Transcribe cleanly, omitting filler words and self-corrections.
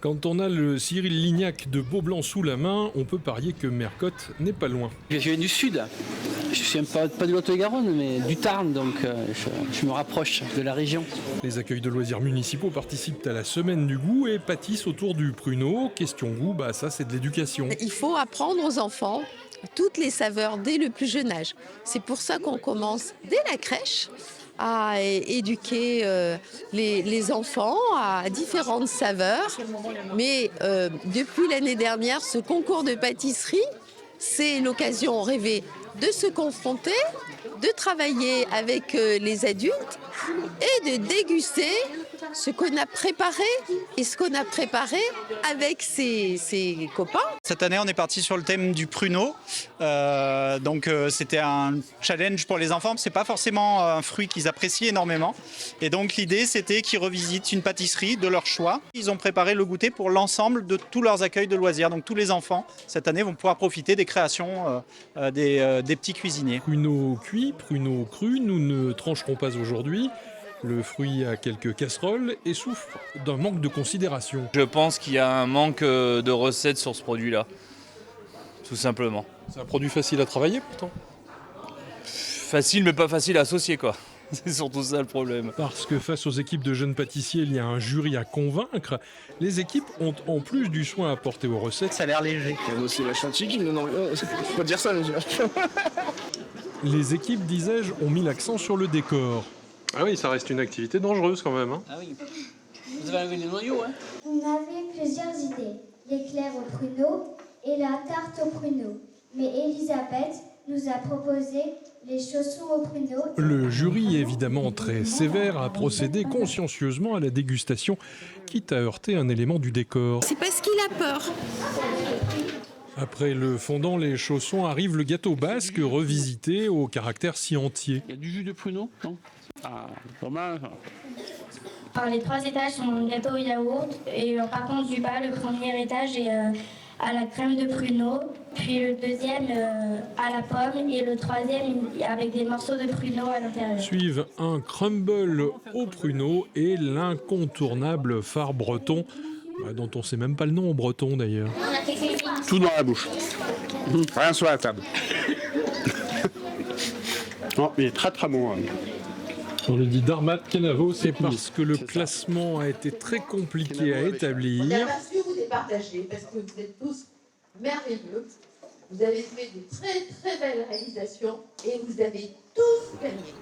Quand on a le Cyril Lignac de Beaublanc sous la main, on peut parier que Mercotte n'est pas loin. Je viens du sud. Je suis pas de Lot-et-Garonne, mais du Tarn, donc je me rapproche de la région. Les accueils de loisirs municipaux participent à la semaine du goût et pâtissent autour du pruneau. Question goût, ça c'est de l'éducation. Il faut apprendre aux enfants toutes les saveurs dès le plus jeune âge. C'est pour ça qu'on commence dès la crèche à éduquer les enfants à différentes saveurs. Mais depuis l'année dernière, ce concours de pâtisserie, c'est l'occasion rêvée de se confronter, de travailler avec les adultes et de déguster ce qu'on a préparé et ce qu'on a préparé avec ses copains. Cette année, on est parti sur le thème du pruneau. C'était un challenge pour les enfants. C'est pas forcément un fruit qu'ils apprécient énormément. Et donc l'idée, c'était qu'ils revisitent une pâtisserie de leur choix. Ils ont préparé le goûter pour l'ensemble de tous leurs accueils de loisirs. Donc tous les enfants, cette année, vont pouvoir profiter des créations des petits cuisiniers. Pruneau cuit, pruneau cru, nous ne trancherons pas aujourd'hui. Le fruit a quelques casseroles et souffre d'un manque de considération. Je pense qu'il y a un manque de recettes sur ce produit-là, tout simplement. C'est un produit facile à travailler pourtant. Facile mais pas facile à associer quoi. C'est surtout ça le problème. Parce que face aux équipes de jeunes pâtissiers, il y a un jury à convaincre. Les équipes ont en plus du soin à apporter aux recettes. Ça a l'air léger. Il y a aussi la chantilly, faut dire ça, monsieur. Les équipes, disais-je, ont mis l'accent sur le décor. Ah oui, ça reste une activité dangereuse quand même. Ah oui. Vous avez enlevé les noyaux, hein? On avait plusieurs idées. L'éclair au pruneau et la tarte au pruneau. Mais Elisabeth nous a proposé les chaussons au pruneau. Le jury, évidemment très sévère, a procédé consciencieusement à la dégustation, quitte à heurter un élément du décor. C'est parce qu'il a peur. Après le fondant, les chaussons, arrive le gâteau basque revisité au caractère si entier. Il y a du jus de pruneau, non? Ah, pas mal. Alors, les 3 étages sont un gâteau au yaourt. Et par contre, du bas, le premier étage est à la crème de pruneau. Puis le deuxième à la pomme. Et le troisième avec des morceaux de pruneau à l'intérieur. Suivent un crumble au pruneau et l'incontournable phare breton, dont on ne sait même pas le nom en breton d'ailleurs. Tout dans la bouche. Rien sur la table. Non, il est très très bon. On lui dit Darmat Kenavo, c'est parce que le classement a été très compliqué à établir. On n'a pas su vous départager parce que vous êtes tous merveilleux. Vous avez fait de très très belles réalisations et vous avez tous gagné.